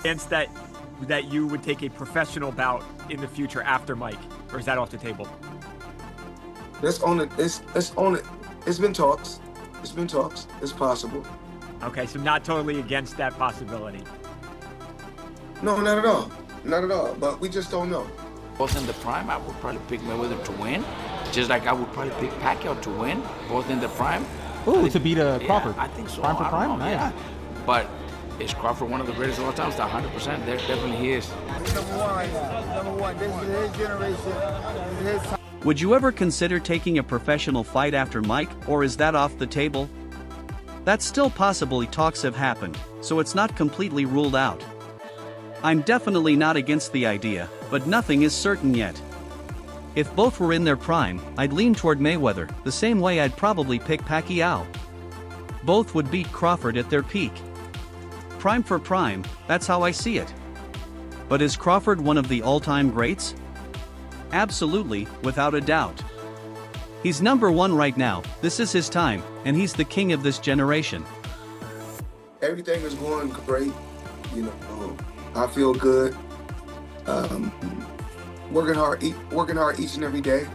Chance that you would take a professional bout in the future after Mike, or is that off the table? Let's own it. Let's own it. It's been talks. It's been talks. It's possible. Okay, so not totally against that possibility. No, not at all. Not at all. But we just don't know. Both in the prime, I would probably pick Mayweather to win. Just like I would probably pick Pacquiao to win, both in the prime. Ooh, to beat Crawford. Yeah, I think so. Prime for prime? Nice. Yeah. But is Crawford one of the greatest of all time? 100%. There definitely he is. He's number one right now. Number one. This is his generation. This is his time. Would you ever consider taking a professional fight after Mike, or is that off the table? That's still possible. Talks have happened, so it's not completely ruled out. I'm definitely not against the idea, but nothing is certain yet. If both were in their prime, I'd lean toward Mayweather, the same way I'd probably pick Pacquiao. Both would beat Crawford at their peak. Prime for prime, that's how I see it. But is Crawford one of the all-time greats? Absolutely, without a doubt. He's number one right now, this is his time, and he's the king of this generation. Everything is going great. You know, I feel good. Working hard each and every day.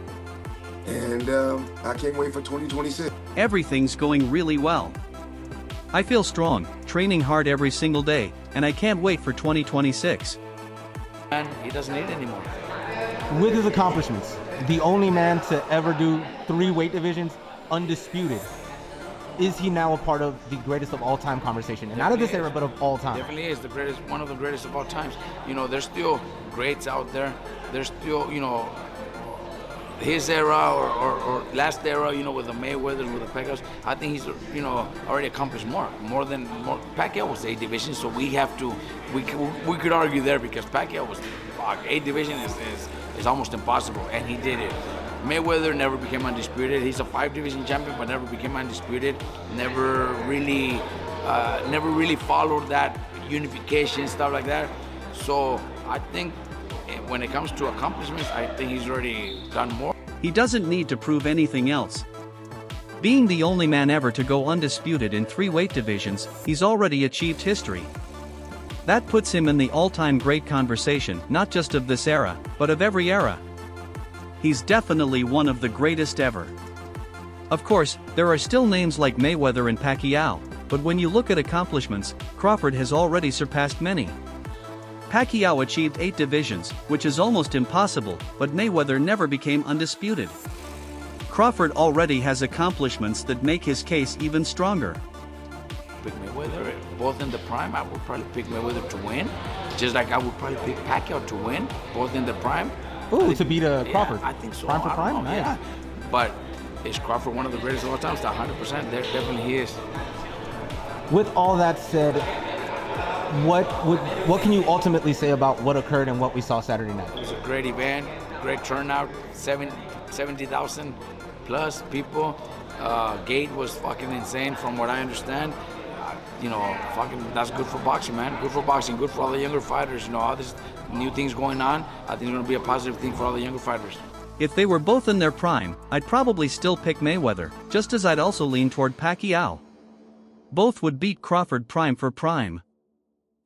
And I can't wait for 2026. Everything's going really well. I feel strong, training hard every single day, and I can't wait for 2026. And he doesn't need it anymore. With his accomplishments, the only man to ever do 3 weight divisions, undisputed. Is he now a part of the greatest of all time conversation? And not of this era, but of all time. Definitely is the greatest, one of the greatest of all times. You know, there's still greats out there. There's still, you know, his era or last era, you know, with the Mayweathers, with the Pacquiaos. I think he's, you know, already accomplished more. Pacquiao was 8 divisions, so we could argue there because Pacquiao was, 8 division is almost impossible, and he did it. Mayweather never became undisputed. He's a 5 division champion, but never became undisputed. Never really followed that unification, stuff like that. So I think when it comes to accomplishments, I think he's already done more. He doesn't need to prove anything else. Being the only man ever to go undisputed in 3 weight divisions, he's already achieved history. That puts him in the all-time great conversation, not just of this era, but of every era. He's definitely one of the greatest ever. Of course, there are still names like Mayweather and Pacquiao, but when you look at accomplishments, Crawford has already surpassed many. Pacquiao achieved 8 divisions, which is almost impossible, but Mayweather never became undisputed. Crawford already has accomplishments that make his case even stronger. Pick Mayweather, both in the prime, I would probably pick Mayweather to win. Just like I would probably pick Pacquiao to win, both in the prime. Ooh, to beat Crawford. Yeah, I think so. Prime for prime? Nice. Yeah. But is Crawford one of the greatest of all time? 100%. There definitely he is. With all that said, what can you ultimately say about what occurred and what we saw Saturday night? It was a great event, great turnout, 70,000 plus people. Gate was fucking insane from what I understand. You know, fucking that's good for boxing, man. Good for boxing, good for all the younger fighters. You know, all these new things going on. I think it's gonna be a positive thing for all the younger fighters. If they were both in their prime, I'd probably still pick Mayweather, just as I'd also lean toward Pacquiao. Both would beat Crawford prime for prime.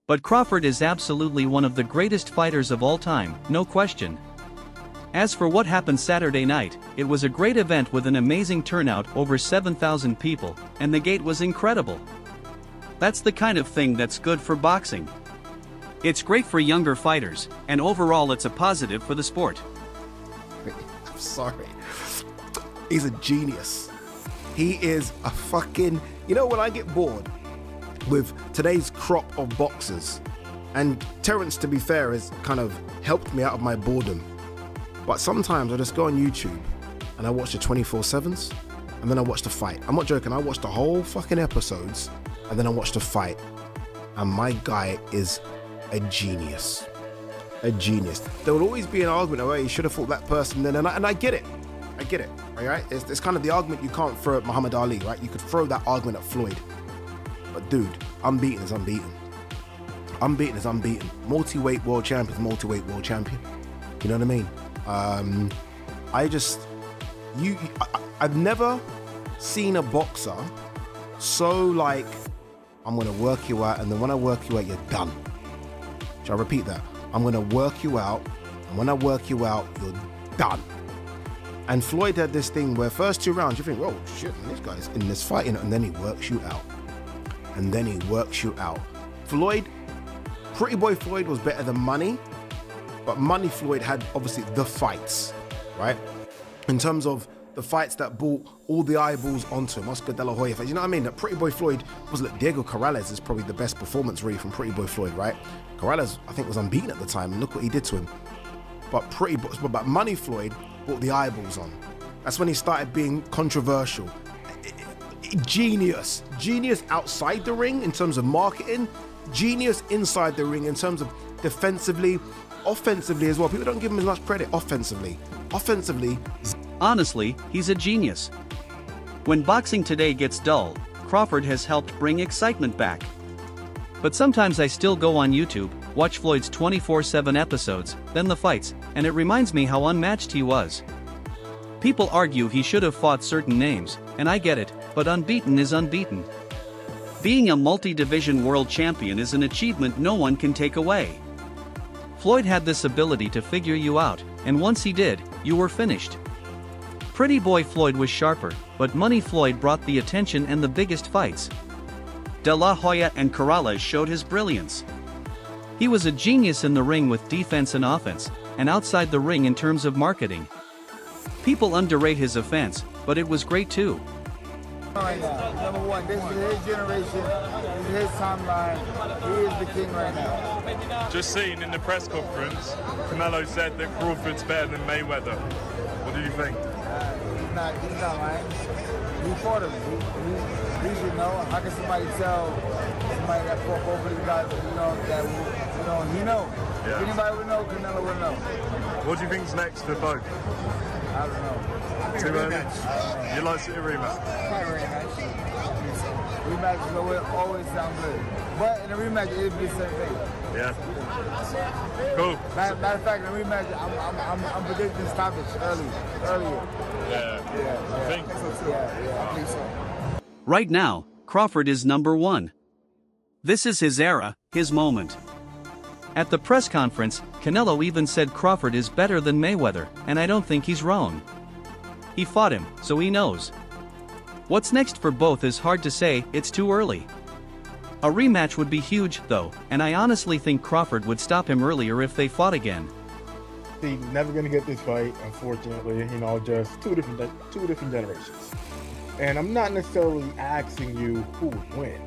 But Crawford is absolutely one of the greatest fighters of all time, no question. As for what happened Saturday night, it was a great event with an amazing turnout, over 7,000 people, and the gate was incredible. That's the kind of thing that's good for boxing. It's great for younger fighters, and overall it's a positive for the sport. I'm sorry. He's a genius. He is a fucking... You know, when I get bored with today's crop of boxers, and Terence, to be fair, has kind of helped me out of my boredom. But sometimes I just go on YouTube and I watch the 24/7s and then I watch the fight. I'm not joking, I watch the whole fucking episodes and then I watch the fight. And my guy is a genius. A genius. There will always be an argument, oh, you should have fought that person then, and I get it. I get it, all right? It's kind of the argument you can't throw at Muhammad Ali, right? You could throw that argument at Floyd. But dude, unbeaten is unbeaten. Unbeaten is unbeaten. Multi-weight world champion is multi-weight world champion. You know what I mean? I've never seen a boxer so like, I'm gonna work you out, and then when I work you out, you're done. So I repeat that. I'm going to work you out. And when I work you out, you're done. And Floyd had this thing where first 2 rounds, you think, oh, shit, man, this guy's in this fight. And then he works you out. And then he works you out. Floyd, Pretty Boy Floyd was better than Money. But Money Floyd had, obviously, the fights, right? In terms of the fights that brought all the eyeballs onto him, Oscar De La Hoya fights. You know what I mean? That Pretty Boy Floyd was like Diego Corrales is probably the best performance really from Pretty Boy Floyd, right? Corrales, I think, was unbeaten at the time, and look what he did to him. But Money Floyd brought the eyeballs on. That's when he started being controversial. Genius outside the ring in terms of marketing, genius inside the ring in terms of defensively, offensively as well. People don't give him as much credit offensively. Honestly, he's a genius. When boxing today gets dull, Crawford has helped bring excitement back. But sometimes I still go on YouTube, watch Floyd's 24/7 episodes, then the fights, and it reminds me how unmatched he was. People argue he should have fought certain names, and I get it, but unbeaten is unbeaten. Being a multi-division world champion is an achievement no one can take away. Floyd had this ability to figure you out, and once he did, you were finished. Pretty Boy Floyd was sharper, but Money Floyd brought the attention and the biggest fights. De La Hoya and Corrales showed his brilliance. He was a genius in the ring with defense and offense, and outside the ring in terms of marketing. People underrate his offense, but it was great too. Right now, number one, this is his generation, this is his timeline. He is the king right now. Just seen in the press conference, Canelo said that Crawford's better than Mayweather. What do you think? He's not lying. He fought him. He should know. How can somebody tell somebody that fought both of these guys, he know. Yeah. If anybody would know, Canelo would know. What do you think's next for both? I don't know. Too early? You'd like to see a rematch? Rematches always sound good. But in a rematch, it'd be the same thing. Yeah. Cool. Matter of fact, in a rematch, I'm predicting stoppage earlier. Yeah. I think so too. Yeah, I think so. Right now, Crawford is number 1. This is his era, his moment. At the press conference, Canelo even said Crawford is better than Mayweather, and I don't think he's wrong. He fought him, so he knows. What's next for both is hard to say, it's too early. A rematch would be huge, though, and I honestly think Crawford would stop him earlier if they fought again. He's never gonna get this fight, unfortunately. Just two different generations. And I'm not necessarily asking you who would win,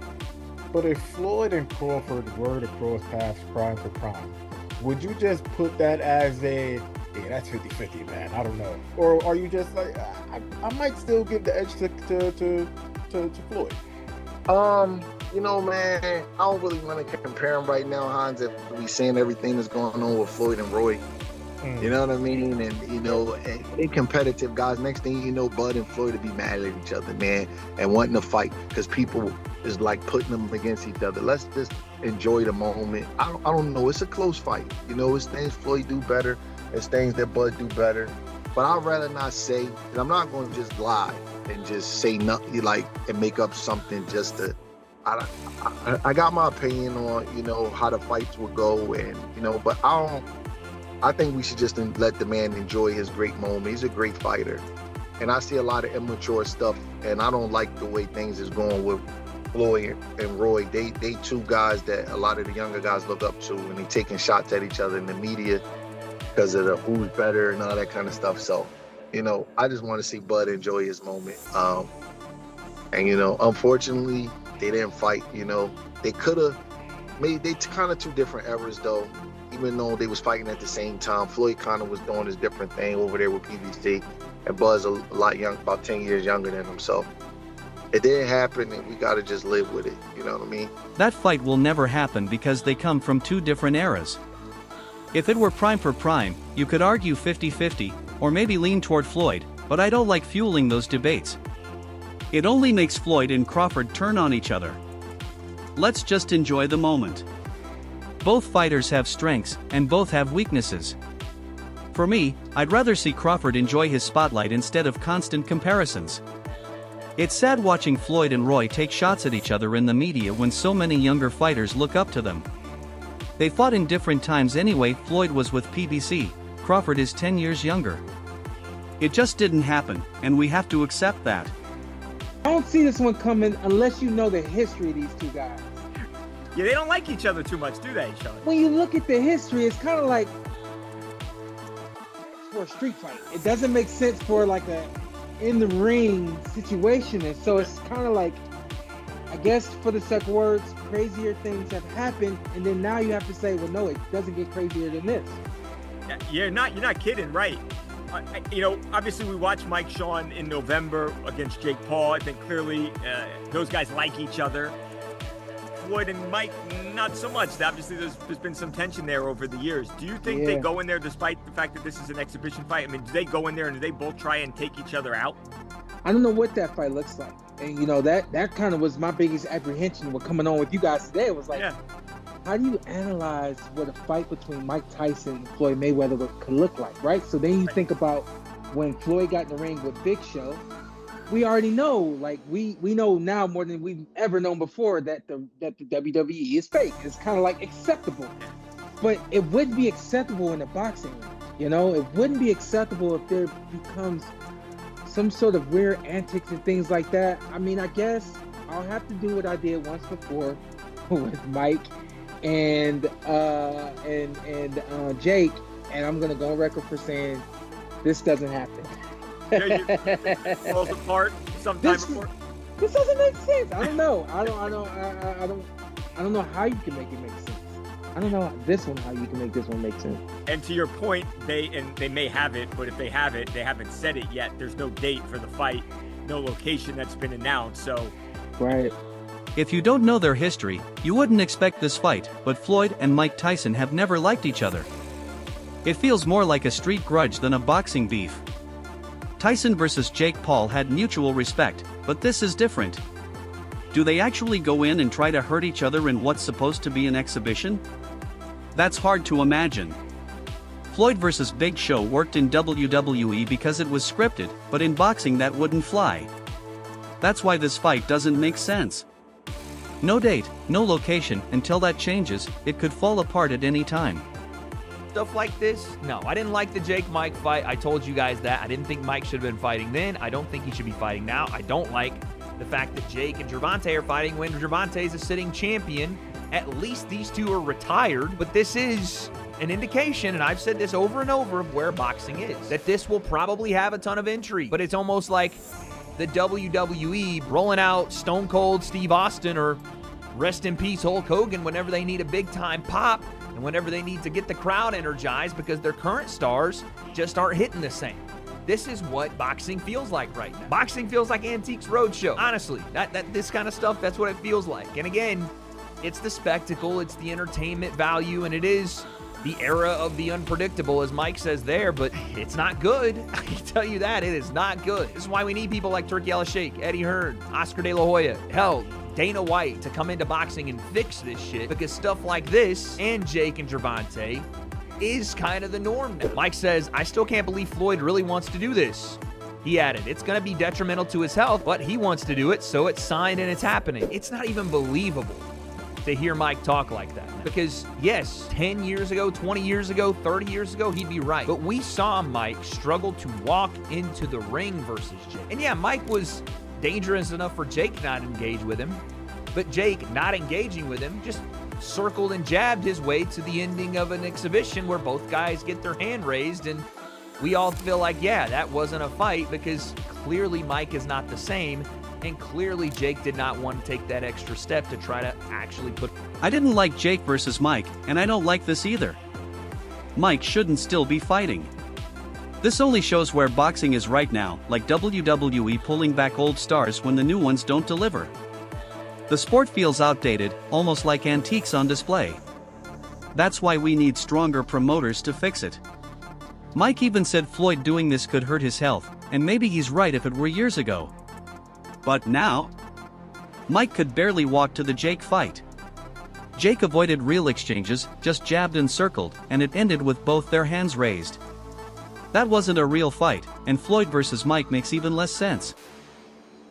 but if Floyd and Crawford were to cross paths prime for prime, would you just put that as a, yeah, that's 50-50, man, I don't know? Or are you just like, I might still give the edge to Floyd? Man, I don't really want to compare them right now, Hans, if we seeing everything that's going on with Floyd and Roy. You know what I mean? And, they competitive guys. Next thing you know, Bud and Floyd will be mad at each other, man, and wanting to fight because people is like putting them against each other. Let's just enjoy the moment. I don't know. It's a close fight. It's things Floyd do better. It's things that Bud do better. But I'd rather not say, and I'm not going to just lie and just say nothing, and make up something just to, I got my opinion on, how the fights will go, and, but I think we should just let the man enjoy his great moment. He's a great fighter. And I see a lot of immature stuff, and I don't like the way things is going with Floyd and Roy. They two guys that a lot of the younger guys look up to, and they taking shots at each other in the media because of the who's better and all that kind of stuff. So, I just want to see Bud enjoy his moment. Unfortunately, they didn't fight. They could have made, they kind of two different eras though. Even though they was fighting at the same time, Floyd kind of was doing his different thing over there with PBC, and Buzz a lot young, about 10 years younger than him. So it didn't happen, and we got to just live with it. You know what I mean? That fight will never happen because they come from two different eras. If it were prime for prime, you could argue 50-50, or maybe lean toward Floyd, but I don't like fueling those debates. It only makes Floyd and Crawford turn on each other. Let's just enjoy the moment. Both fighters have strengths, and both have weaknesses. For me, I'd rather see Crawford enjoy his spotlight instead of constant comparisons. It's sad watching Floyd and Roy take shots at each other in the media when so many younger fighters look up to them. They fought in different times anyway. Floyd was with PBC, Crawford is 10 years younger. It just didn't happen, and we have to accept that. I don't see this one coming unless you know the history of these two guys. Yeah, they don't like each other too much, do they, Sean? When you look at the history, it's kind of like for a street fight. It doesn't make sense for like a in the ring situation, and so it's kind of like, I guess for the sake of words, crazier things have happened, and then now you have to say, well, no, it doesn't get crazier than this. You're not kidding, right? You know, obviously we watched Mike Sean in November against Jake Paul. I think clearly those guys like each other. Floyd and Mike, not so much. Obviously, there's been some tension there over the years. Do you think they go in there despite the fact that this is an exhibition fight? I mean, do they go in there and do they both try and take each other out? I don't know what that fight looks like. And, you know, that kind of was my biggest apprehension with coming on with you guys today. It was like, how do you analyze what a fight between Mike Tyson and Floyd Mayweather could look like, right? So then you think about when Floyd got in the ring with Big Show. We already know, like we know now more than we've ever known before that the WWE is fake. It's kind of like acceptable, but it wouldn't be acceptable in a boxing ring. You know, it wouldn't be acceptable if there becomes some sort of weird antics and things like that. I mean, I guess I'll have to do what I did once before with Mike and Jake, and I'm gonna go on record for saying this doesn't happen. Falls apart sometime before. This doesn't make sense. I don't know. I don't know how you can make it make sense. I don't know how you can make this one make sense. And to your point, they may have it, but if they have it, they haven't said it yet. There's no date for the fight, no location that's been announced. So, right. If you don't know their history, you wouldn't expect this fight, but Floyd and Mike Tyson have never liked each other. It feels more like a street grudge than a boxing beef. Tyson versus Jake Paul had mutual respect, but this is different. Do they actually go in and try to hurt each other in what's supposed to be an exhibition? That's hard to imagine. Floyd versus Big Show worked in WWE because it was scripted, but in boxing that wouldn't fly. That's why this fight doesn't make sense. No date, no location. Until that changes, it could fall apart at any time. Stuff like this, no, I didn't like the Jake-Mike fight. I told you guys that. I didn't think Mike should have been fighting then. I don't think he should be fighting now. I don't like the fact that Jake and Gervonta are fighting when Gervonta's a sitting champion. At least these two are retired, but this is an indication, and I've said this over and over, of where boxing is. That this will probably have a ton of intrigue, but it's almost like the WWE rolling out Stone Cold Steve Austin or rest in peace Hulk Hogan whenever they need a big-time pop, and whenever they need to get the crowd energized because their current stars just aren't hitting the same. This is what boxing feels like right now. Boxing feels like Antiques Roadshow. Honestly, this kind of stuff, that's what it feels like. And again, it's the spectacle, it's the entertainment value, and it is the era of the unpredictable, as Mike says there, but it's not good. I can tell you that, it is not good. This is why we need people like Turkey Al Sheikh, Eddie Hearn, Oscar De La Hoya, hell, Dana White to come into boxing and fix this shit, because stuff like this and Jake and Gervonta is kind of the norm now. Mike says, I still can't believe Floyd really wants to do this. He added, it's going to be detrimental to his health, but he wants to do it, so it's signed and it's happening. It's not even believable to hear Mike talk like that. Because yes, 10 years ago, 20 years ago, 30 years ago, he'd be right. But we saw Mike struggle to walk into the ring versus Jake. And yeah, Mike was dangerous enough for Jake not to engage with him, but Jake not engaging with him just circled and jabbed his way to the ending of an exhibition where both guys get their hand raised, and we all feel like, yeah, that wasn't a fight, because clearly Mike is not the same, and clearly Jake did not want to take that extra step to try to actually put... I didn't like Jake versus Mike, and I don't like this either. Mike shouldn't still be fighting. This only shows where boxing is right now, like WWE pulling back old stars when the new ones don't deliver. The sport feels outdated, almost like antiques on display. That's why we need stronger promoters to fix it. Mike even said Floyd doing this could hurt his health, and maybe he's right if it were years ago. But now? Mike could barely walk to the Jake fight. Jake avoided real exchanges, just jabbed and circled, and it ended with both their hands raised. That wasn't a real fight, and Floyd versus Mike makes even less sense.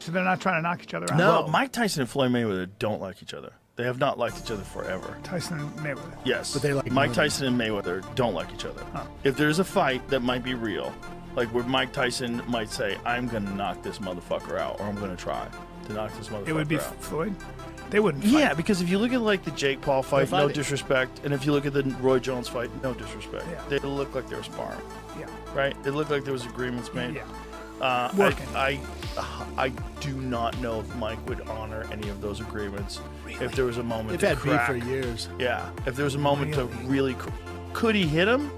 So they're not trying to knock each other out? No, Mike Tyson and Floyd Mayweather don't like each other. They have not liked each other forever. Tyson and Mayweather. Yes. But they like Mike money. Tyson and Mayweather don't like each other. Huh. If there's a fight that might be real, like where Mike Tyson might say, I'm going to knock this motherfucker out, or I'm going to try to knock this motherfucker out. It would be Floyd. They wouldn't fight. Yeah, because if you look at like the Jake Paul fight, They're no fighting. disrespect, and if you look at the Roy Jones fight, no disrespect. Yeah. They look like they were sparring, Yeah. right? It looked like there was agreements made. Yeah. Working. I do not know if Mike would honor any of those agreements. Really? If there was a moment They've to had beef crack. for years. Yeah, if there was a moment to really, could he hit him?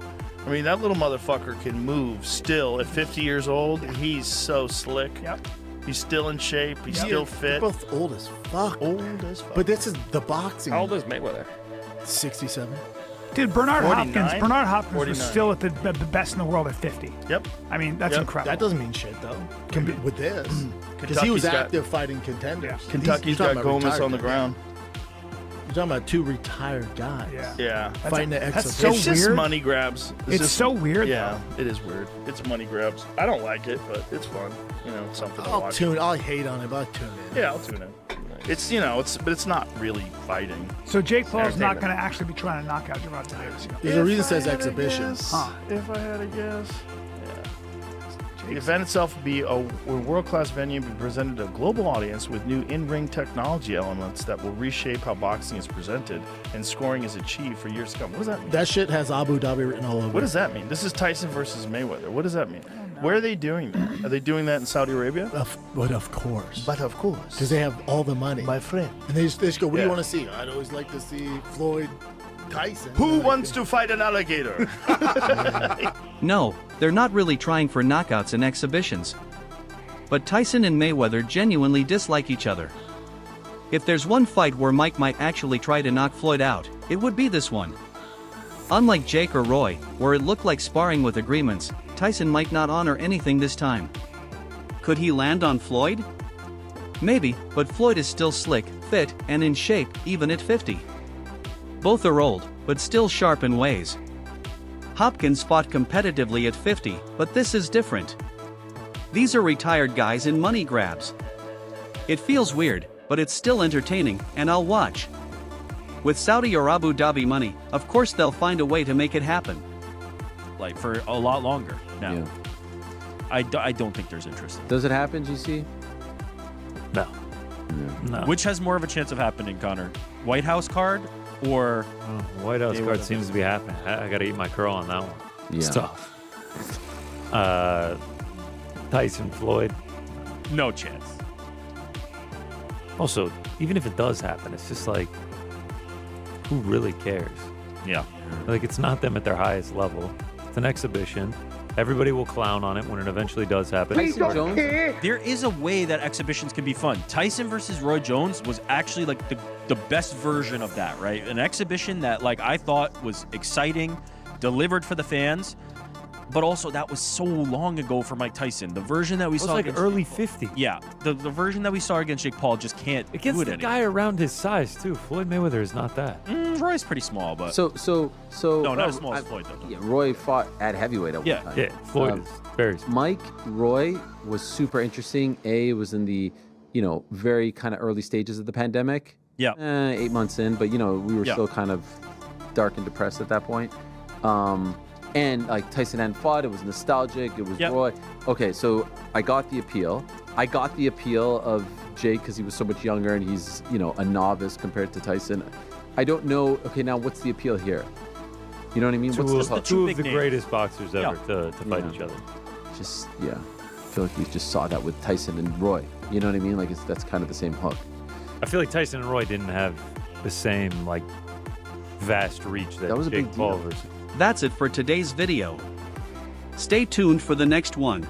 I mean, that little motherfucker can move still. At 50 years old, he's so slick. Yep. He's still in shape. He's still fit. They're both old as fuck. Old as fuck. But this is the boxing. How old is Mayweather? 67. Dude, Bernard 49? Hopkins was 49. still at the best in the world at 50. Yep. I mean, that's Yep. incredible. That doesn't mean shit, though. With this. Because he Kentucky's was got- active fighting contenders. Kentucky's got Gomez on the ground. You're talking about two retired guys. Yeah. Fighting the that's exhibition. so It's just weird. money grabs. It's just- so weird, Yeah, it is weird. It's money grabs. I don't like it, but it's fun. You know, it's something to watch. I'll hate on it, but I'll tune in. Yeah, I'll tune in. It's, you know, but it's not really fighting. So Jake Paul's not Entertainment. going to actually be trying to knock out Gervonta Davis. There's a reason it says exhibition. If I had a guess. The event itself will be a world-class venue and be presented to a global audience with new in-ring technology elements that will reshape how boxing is presented and scoring is achieved for years to come. What does that mean? That shit has Abu Dhabi written all over What it. does that mean? This is Tyson versus Mayweather. What does that mean? Where are they doing that? Are they doing that in Saudi Arabia? But of course. But of course. Because they have all the money. My friend. And they just go, what do Yeah. you want to see? I'd always like to see Floyd Tyson. Who wants to fight an alligator? No, they're not really trying for knockouts and exhibitions. But Tyson and Mayweather genuinely dislike each other. If there's one fight where Mike might actually try to knock Floyd out, it would be this one. Unlike Jake or Roy, where it looked like sparring with agreements, Tyson might not honor anything this time. Could he land on Floyd? Maybe, but Floyd is still slick, fit, and in shape, even at 50. Both are old, but still sharp in ways. Hopkins fought competitively at 50, but this is different. These are retired guys in money grabs. It feels weird, but it's still entertaining, and I'll watch. With Saudi or Abu Dhabi money, of course they'll find a way to make it happen. Like for a lot longer now. Yeah. I don't think there's interest. Does it happen, GC? No. Which has more of a chance of happening, Connor? White House card or White House Mayweather? card seems to be happening. I got to eat my curl on that one. It's Yeah. tough. Tyson Floyd. No chance. Also, even if it does happen, it's just like, who really cares? Yeah. Like, it's not them at their highest level. It's an exhibition. Everybody will clown on it when it eventually does happen. There is a way that exhibitions can be fun. Tyson versus Roy Jones was actually like the best version of that, right? An exhibition that like I thought was exciting, delivered for the fans, but also that was so long ago for Mike Tyson. The version that we saw like against, early 50s. Yeah, the version that we saw against Jake Paul just can't Against do it the anymore. guy around his size, too. Floyd Mayweather is not that. Roy's pretty small, but So no, not as small as Floyd though. Yeah, Roy fought at heavyweight at one Yeah. time. Yeah, Floyd is very small. Mike, Roy was super interesting. It was in the, very kind of early stages of the pandemic. Yeah. 8 months in, but, we were Yeah. still kind of dark and depressed at that point. And like Tyson hadn't fought, it was nostalgic, it was Yep. Roy. Okay, so I got the appeal. I got the appeal of Jake because he was so much younger and he's, a novice compared to Tyson. I don't know, okay, now what's the appeal here? You know what I mean? What's the Two of big the names. greatest boxers ever to fight Yeah. each other. Just, yeah. I feel like we just saw that with Tyson and Roy. You know what I mean? Like, that's kind of the same hook. I feel like Tyson and Roy didn't have the same, vast reach that was a Jake big Paul deal. versus. That's it for today's video. Stay tuned for the next one.